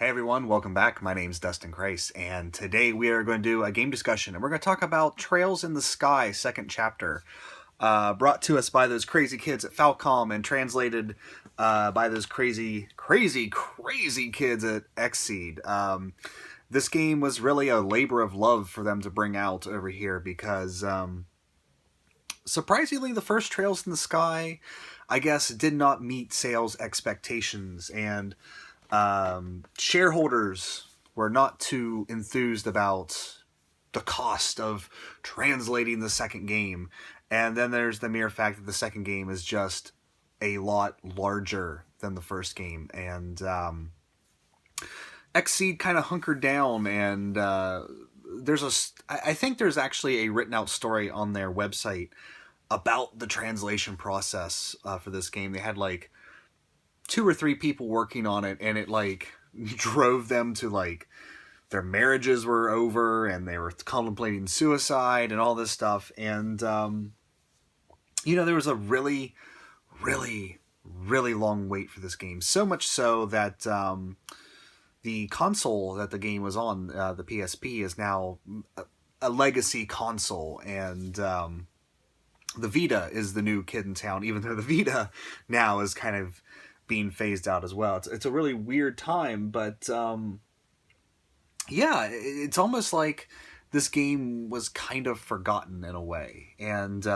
Hey everyone, welcome back. My name's Dustin Grace, and today we are going to do a game discussion, and we're going to talk about Trails in the Sky, second chapter, brought to us by those crazy kids at Falcom and translated by those crazy kids at Xseed. This game was really a labor of love for them to bring out over here because, surprisingly, the first Trails in the Sky, I guess, did not meet sales expectations, and shareholders were not too enthused about the cost of translating the second game. And then there's the mere fact that the second game is just a lot larger than the first game. And Xseed kind of hunkered down, and I think there's actually a written out story on their website about the translation process for this game. They had like 2 or 3 people working on it, and it like drove them to like their marriages were over and they were contemplating suicide and all this stuff. And there was a really long wait for this game, so much so that the console that the game was on, the PSP, is now a legacy console, and the Vita is the new kid in town, even though the Vita now is kind of being phased out as well. It's a really weird time, but it's almost like this game was kind of forgotten in a way. And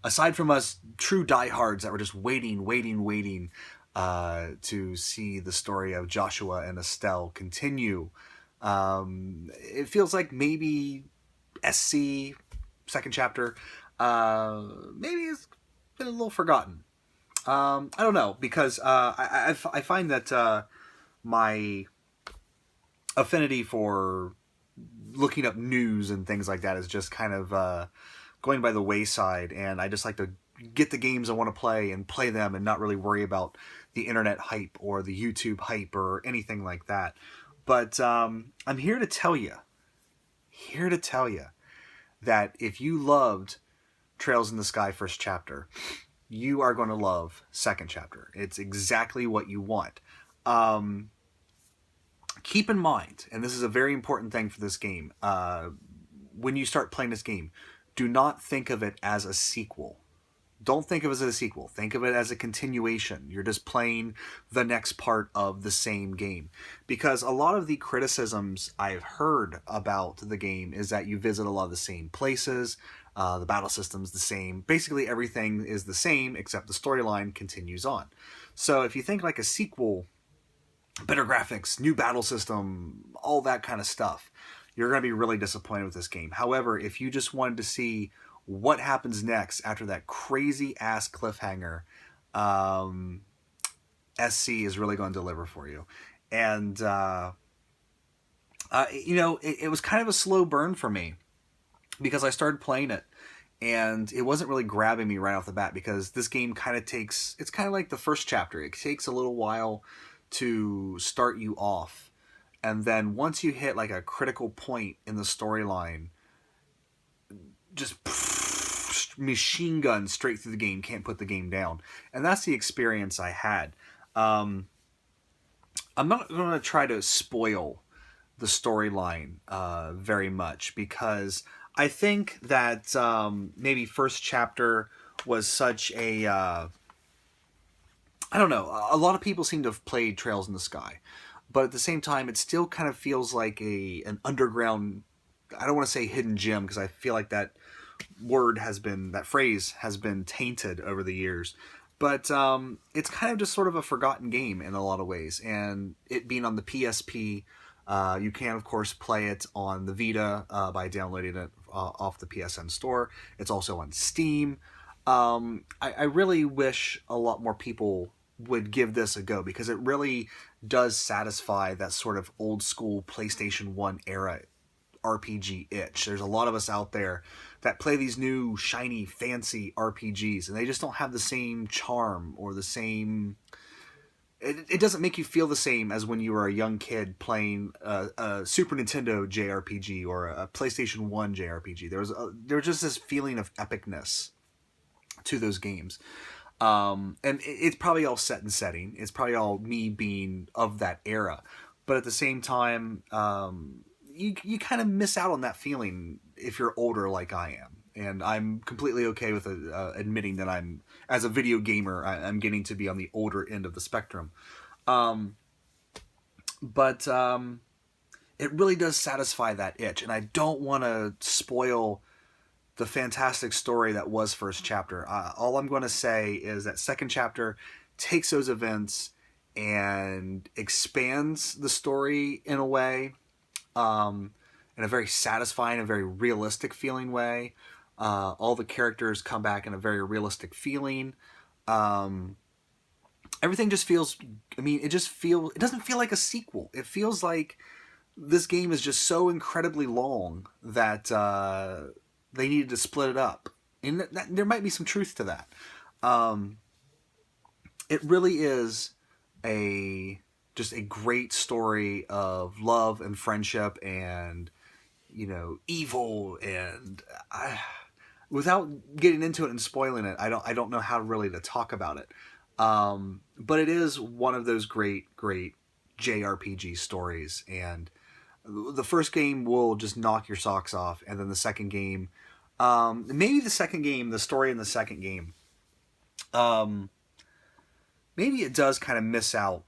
aside from us true diehards that were just waiting to see the story of Joshua and Estelle continue, it feels like maybe SC second chapter maybe it's been a little forgotten. I don't know, because I find that my affinity for looking up news and things like that is just kind of going by the wayside, and I just like to get the games I want to play and play them and not really worry about the internet hype or the YouTube hype or anything like that. But I'm here to tell you that if you loved Trails in the Sky first chapter, you are going to love second chapter. It's exactly what you want. Keep in mind, and this is a very important thing for this game, when you start playing this game, do not think of it as a sequel. Don't think of it as a sequel. Think of it as a continuation. You're just playing the next part of the same game. Because a lot of the criticisms I've heard about the game is that you visit a lot of the same places, the battle system's the same. Basically everything is the same except the storyline continues on. So if you think like a sequel, better graphics, new battle system, all that kind of stuff, you're going to be really disappointed with this game. However, if you just wanted to see what happens next after that crazy ass cliffhanger, SC is really going to deliver for you. And it was kind of a slow burn for me, because I started playing it and it wasn't really grabbing me right off the bat, because this game it's kind of like the first chapter. It takes a little while to start you off, and then once you hit like a critical point in the storyline, just machine gun straight through the game, can't put the game down. And that's the experience I had. I'm not going to try to spoil the storyline very much, because I think that maybe first chapter was such a I don't know, a lot of people seem to have played Trails in the Sky, but at the same time it still kind of feels like an underground, I don't want to say hidden gem, because I feel like that phrase has been tainted over the years. But it's kind of just sort of a forgotten game in a lot of ways. And it being on the PSP, you can, of course, play it on the Vita by downloading it off the PSN store. It's also on Steam. I really wish a lot more people would give this a go, because it really does satisfy that sort of old school PlayStation 1 era RPG itch. There's a lot of us out there that play these new shiny fancy RPGs, and they just don't have the same charm or the same... It doesn't make you feel the same as when you were a young kid playing a Super Nintendo JRPG or a PlayStation 1 JRPG. There was just this feeling of epicness to those games. And it's probably all set and setting. It's probably all me being of that era. but at the same time, you kind of miss out on that feeling if you're older like I am. And I'm completely okay with admitting that I'm, as a video gamer, I'm getting to be on the older end of the spectrum. Um, but it really does satisfy that itch, and I don't want to spoil the fantastic story that was first chapter. All I'm going to say is that second chapter takes those events and expands the story in a way, in a very satisfying and very realistic feeling way. All the characters come back in a very realistic feeling. Everything just feels, I mean, it doesn't feel like a sequel. It feels like this game is just so incredibly long that they needed to split it up. And there might be some truth to that. It really is just a great story of love and friendship and, evil, and without getting into it and spoiling it, I don't know how really to talk about it. But it is one of those great JRPG stories, and the first game will just knock your socks off, and then the second game, the story in the second game, maybe it does kind of miss out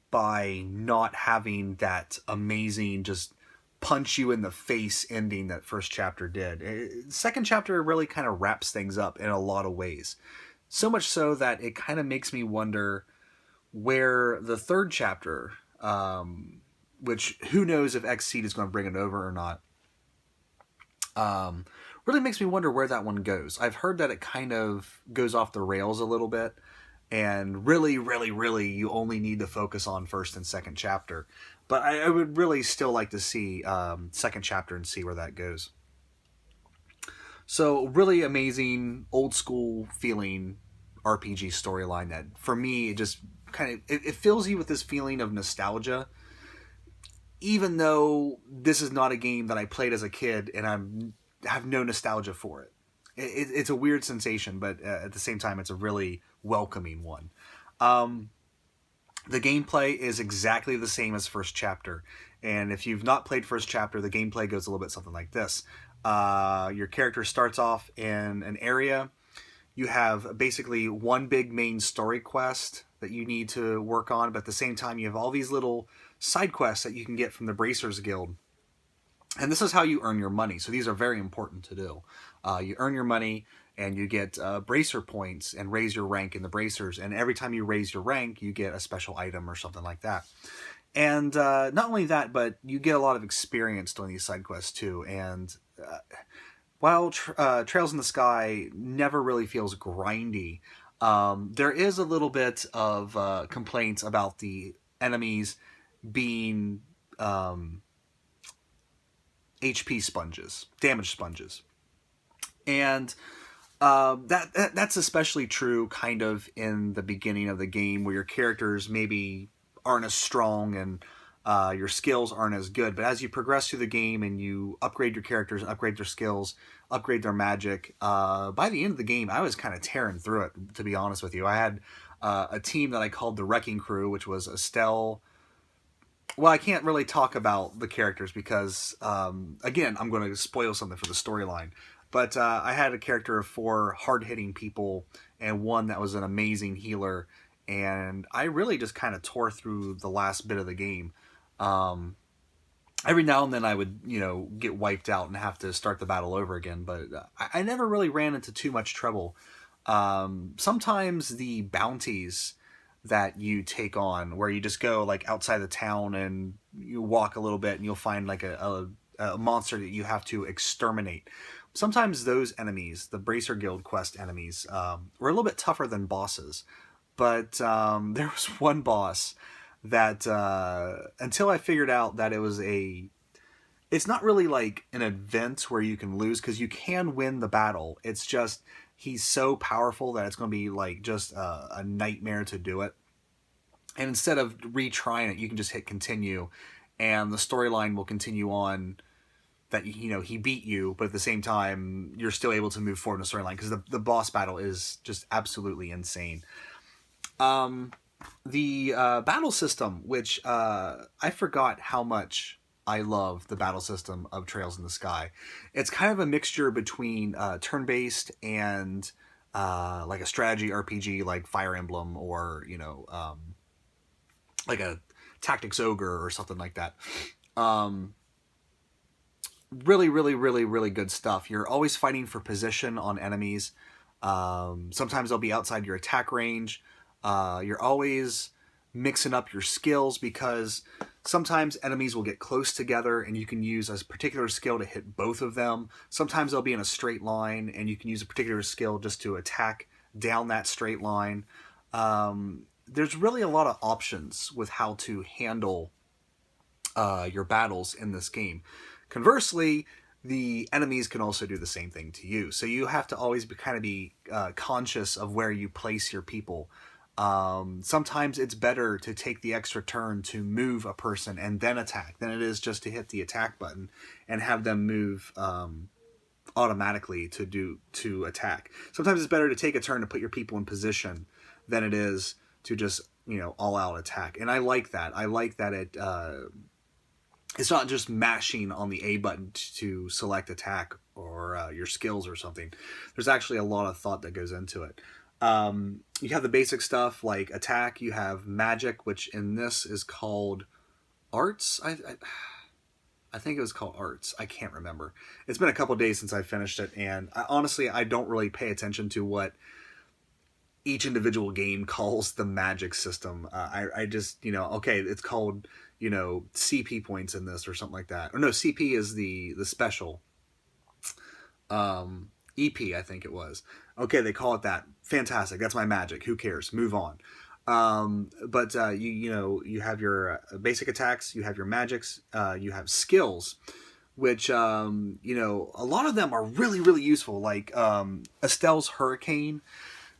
by not having that amazing, just punch you in the face ending that first chapter did. Second chapter really kind of wraps things up in a lot of ways. So much so that it kind of makes me wonder where the third chapter, which who knows if Xseed is going to bring it over or not, really makes me wonder where that one goes. I've heard that it kind of goes off the rails a little bit, and really, you only need to focus on first and second chapter. But I would really still like to see second chapter and see where that goes. So, really amazing, old school feeling RPG storyline that, for me, it just kind of, it fills you with this feeling of nostalgia. Even though this is not a game that I played as a kid, and I have no nostalgia for it. It's a weird sensation, but at the same time, it's a really welcoming one. The gameplay is exactly the same as first chapter. And if you've not played first chapter, the gameplay goes a little bit something like this. Your character starts off in an area. You have basically one big main story quest that you need to work on, but at the same time, you have all these little side quests that you can get from the Bracers Guild. And this is how you earn your money. So these are very important to do. You earn your money, and you get bracer points and raise your rank in the bracers. And every time you raise your rank, you get a special item or something like that. And not only that, but you get a lot of experience doing these side quests too. And while Trails in the Sky never really feels grindy, there is a little bit of complaints about the enemies being HP sponges, damage sponges. And that's especially true kind of in the beginning of the game, where your characters maybe aren't as strong and your skills aren't as good. But as you progress through the game and you upgrade your characters, upgrade their skills, upgrade their magic, by the end of the game, I was kind of tearing through it, to be honest with you. I had a team that I called the Wrecking Crew, which was Estelle. Well, I can't really talk about the characters because, again, I'm going to spoil something for the storyline. But I had a character of 4 hard-hitting people and one that was an amazing healer. And I really just kind of tore through the last bit of the game. Every now and then I would, get wiped out and have to start the battle over again. But I never really ran into too much trouble. Sometimes the bounties that you take on, where you just go like outside the town and you walk a little bit and you'll find like a monster that you have to exterminate. Sometimes those enemies, the Bracer Guild quest enemies, were a little bit tougher than bosses. But there was one boss that, until I figured out that it's not really like an event where you can lose, because you can win the battle. It's just, he's so powerful that it's going to be like just a nightmare to do it. And instead of retrying it, you can just hit continue, and the storyline will continue on that, he beat you, but at the same time, you're still able to move forward in the storyline, because the boss battle is just absolutely insane. The battle system, which I forgot how much I love the battle system of Trails in the Sky. It's kind of a mixture between turn-based and like a strategy RPG like Fire Emblem, or like a Tactics Ogre or something like that. Um, Really, really, really, really good stuff. You're always fighting for position on enemies. Sometimes they'll be outside your attack range. You're always mixing up your skills, because sometimes enemies will get close together and you can use a particular skill to hit both of them. Sometimes they'll be in a straight line and you can use a particular skill just to attack down that straight line. There's really a lot of options with how to handle your battles in this game. Conversely, the enemies can also do the same thing to you. So you have to always be conscious of where you place your people. Sometimes it's better to take the extra turn to move a person and then attack than it is just to hit the attack button and have them move automatically to attack. Sometimes it's better to take a turn to put your people in position than it is to just all out attack. And I like that. I like that it's not just mashing on the A button to select attack or your skills or something. There's actually a lot of thought that goes into it. You have the basic stuff like attack. You have magic, which in this is called arts. I think it was called arts. I can't remember. It's been a couple days since I finished it, and honestly, I don't really pay attention to what each individual game calls the magic system. I just, okay, it's called, CP points in this or something like that. Or no, CP is the special. EP, I think it was. Okay, they call it that. Fantastic. That's my magic. Who cares? Move on. But you have your basic attacks, you have your magics, you have skills, which a lot of them are really, really useful. Like Estelle's Hurricane,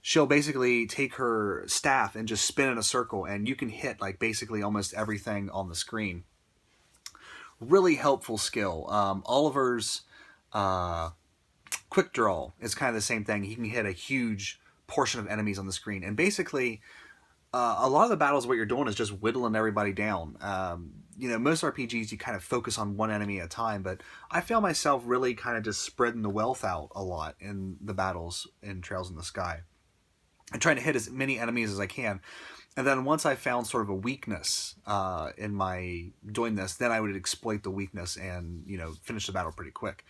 she'll basically take her staff and just spin in a circle, and you can hit like basically almost everything on the screen. Really helpful skill. Oliver's quick draw is kind of the same thing. He can hit a huge portion of enemies on the screen, and basically a lot of the battles, what you're doing is just whittling everybody down. Most RPGs you kind of focus on one enemy at a time, but I found myself really kind of just spreading the wealth out a lot in the battles in Trails in the Sky, and trying to hit as many enemies as I can. And then once I found sort of a weakness in my doing this, then I would exploit the weakness and finish the battle pretty quick.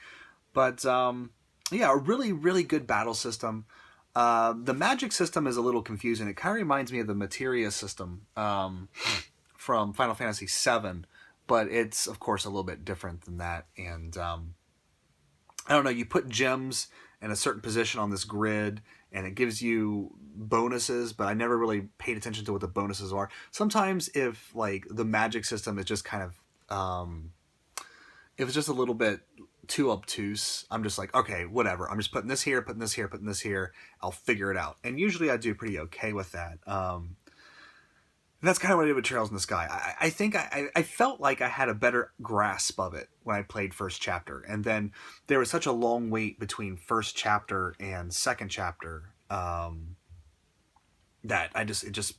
But yeah, a really, really good battle system. The magic system is a little confusing. It kind of reminds me of the materia system from Final Fantasy VII, but it's, of course, a little bit different than that. And I don't know, you put gems in a certain position on this grid, and it gives you bonuses, but I never really paid attention to what the bonuses are. Sometimes if, like, the magic system is just kind of... if it's just a little bit too obtuse, I'm just like, okay, whatever. I'm just putting this here, putting this here, putting this here. I'll figure it out. And usually I do pretty okay with that. That's kind of what I did with Trails in the Sky. I think I felt like I had a better grasp of it when I played first chapter. And then there was such a long wait between first chapter and second chapter that it just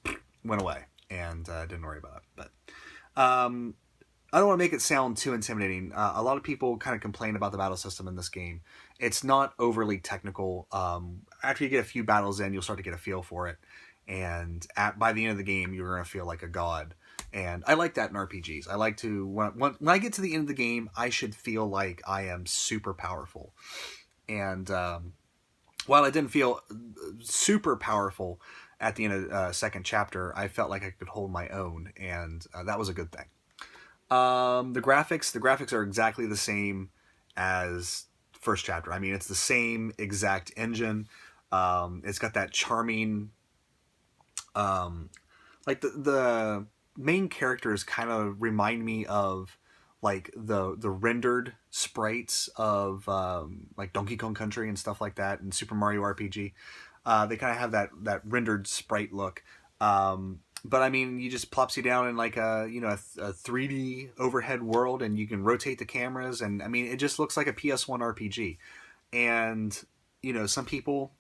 went away, and didn't worry about it. But I don't want to make it sound too intimidating. A lot of people kind of complain about the battle system in this game. It's not overly technical. After you get a few battles in, you'll start to get a feel for it. And by the end of the game, you're going to feel like a god. And I like that in RPGs. I like to, when I get to the end of the game, I should feel like I am super powerful. And while I didn't feel super powerful at the end of second chapter, I felt like I could hold my own. And that was a good thing. The graphics are exactly the same as first chapter. I mean, it's the same exact engine. It's got that charming, like the main characters kind of remind me of like the rendered sprites of like Donkey Kong Country and stuff like that, and Super Mario RPG. They kind of have that rendered sprite look. But I mean, you just plops you down in like a 3D overhead world, and you can rotate the cameras, and I mean, it just looks like a PS1 RPG. And some people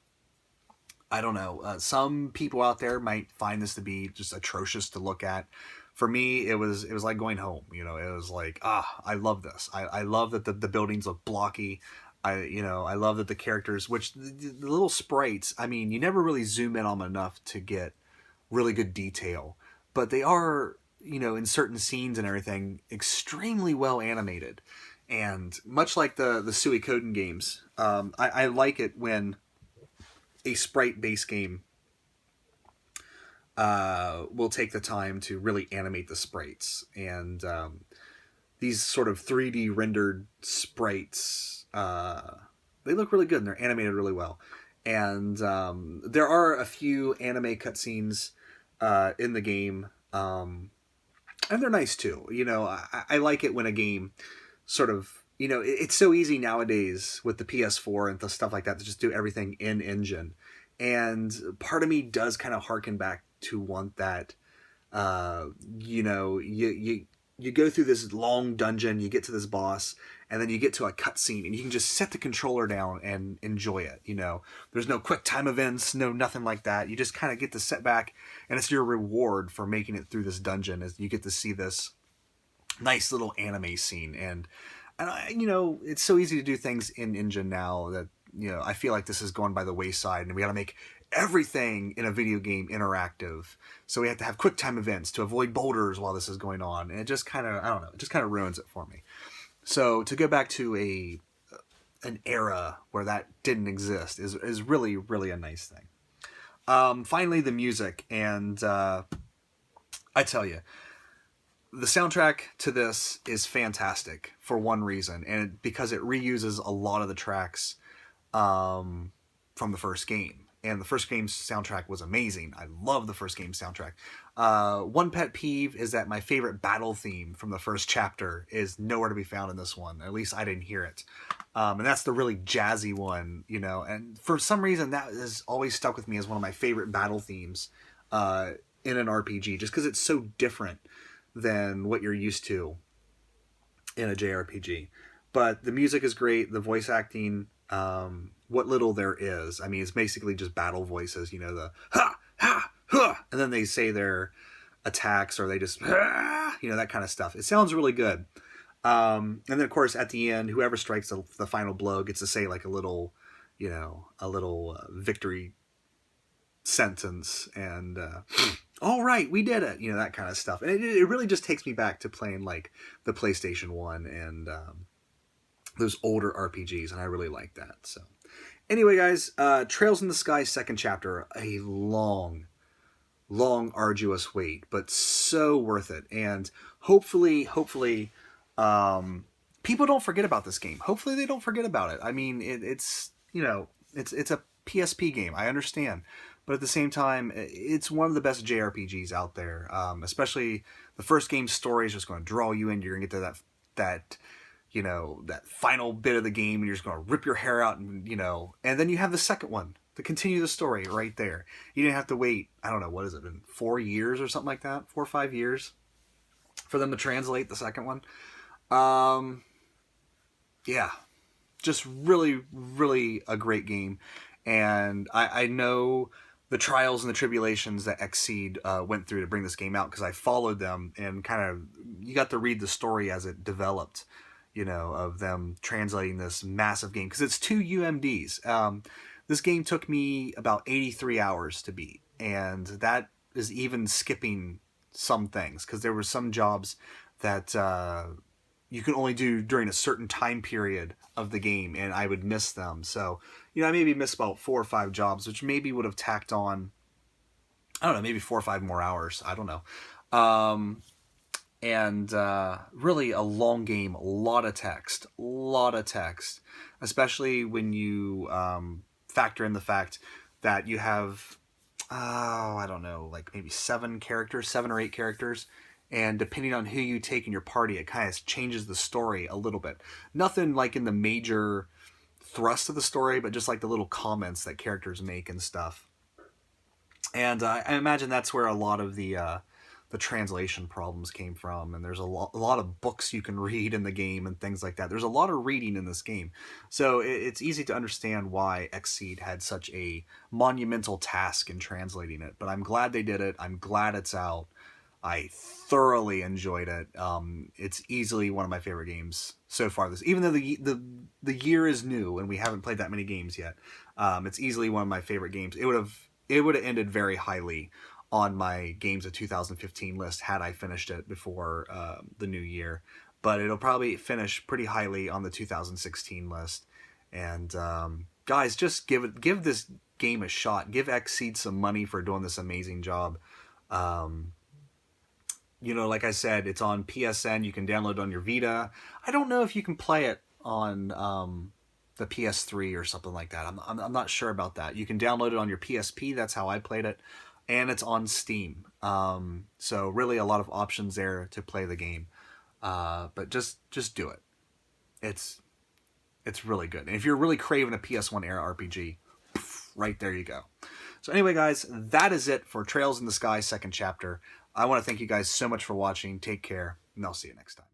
I don't know. Some people out there might find this to be just atrocious to look at. For me, it was like going home. You know, it was like, I love this. I love that the buildings look blocky. I love that the characters, which the little sprites. I mean, you never really zoom in on them enough to get really good detail, but they are, in certain scenes and everything, extremely well animated. And much like the Suikoden games, I like it when a sprite based game will take the time to really animate the sprites. And these sort of 3D rendered sprites, they look really good and they're animated really well. And there are a few anime cutscenes in the game, and they're nice too. I like it when a game sort of, it's so easy nowadays with the PS4 and the stuff like that to just do everything in engine. And part of me does kind of harken back to want that, you go through this long dungeon, you get to this boss, and then you get to a cutscene, and you can just set the controller down and enjoy it. There's no quick time events, no nothing like that. You just kind of get to sit back, and it's your reward for making it through this dungeon, as you get to see this nice little anime scene. And it's so easy to do things in engine now that I feel like this is going by the wayside, and we got to make everything in a video game interactive. So we have to have quick time events to avoid boulders while this is going on. And it just kind of, I don't know, it just kind of ruins it for me. So to go back to an era where that didn't exist is really, really a nice thing. Finally, the music. And I tell you, the soundtrack to this is fantastic for one reason, and because it reuses a lot of the tracks from the first game. And the first game's soundtrack was amazing. I love the first game soundtrack. One pet peeve is that my favorite battle theme from the first chapter is nowhere to be found in this one. At least I didn't hear it. And that's the really jazzy one, and for some reason that has always stuck with me as one of my favorite battle themes in an RPG, just because it's so different than what you're used to in a JRPG. But the music is great. The voice acting, what little there is. I mean, it's basically just battle voices, the ha, ha, ha, and then they say their attacks, or they just, that kind of stuff. It sounds really good. And then, of course, at the end, whoever strikes the final blow gets to say like a little victory sentence, and all right, we did it, that kind of stuff. And it really just takes me back to playing like the PlayStation 1 and those older RPGs, and I really like that. So anyway, guys, Trails in the Sky second chapter, a long, arduous wait, but so worth it. And hopefully, people don't forget about this game. Hopefully they don't forget about it. I mean, it's a PSP game, I understand. But at the same time, it's one of the best JRPGs out there. Especially the first game's story is just going to draw you in. You're going to get to that final bit of the game, and you're just going to rip your hair out, and then you have the second one to continue the story right there. You didn't have to wait, I don't know, what has it been, 4 years or something like that? 4 or 5 years for them to translate the second one. Yeah, just really, really a great game. And I know the trials and the tribulations that Xseed went through to bring this game out, because I followed them, and kind of, you got to read the story as it developed, of them translating this massive game, because it's 2 UMDs. This game took me about 83 hours to beat, and that is even skipping some things, because there were some jobs that you can only do during a certain time period of the game, and I would miss them. So, I maybe missed about 4 or 5 jobs, which maybe would have tacked on, I don't know, maybe 4 or 5 more hours. I don't know. And really a long game, a lot of text, especially when you factor in the fact that you have, I don't know, like maybe 7 or 8 characters. And depending on who you take in your party, it kind of changes the story a little bit. Nothing like in the major thrust of the story, but just like the little comments that characters make and stuff. And I imagine that's where a lot of the the translation problems came from, and there's a lot of books you can read in the game and things like that. There's a lot of reading in this game, so it's easy to understand why Xseed had such a monumental task in translating it. But I'm glad they did it. I'm glad it's out. I thoroughly enjoyed it. It's easily one of my favorite games so far. This, even though the year is new and we haven't played that many games yet, it's easily one of my favorite games. It would have ended very highly on my games of 2015 list had I finished it before the new year. But it'll probably finish pretty highly on the 2016 list. And guys, just give this game a shot. Give Xseed some money for doing this amazing job. Like I said, it's on PSN. You can download it on your Vita. I don't know if you can play it on the PS3 or something like that. I'm not sure about that. You can download it on your PSP. That's how I played it. And it's on Steam. So really a lot of options there to play the game. But just do it. It's really good. And if you're really craving a PS1 era RPG, right there you go. So anyway, guys, that is it for Trails in the Sky second chapter. I want to thank you guys so much for watching. Take care, and I'll see you next time.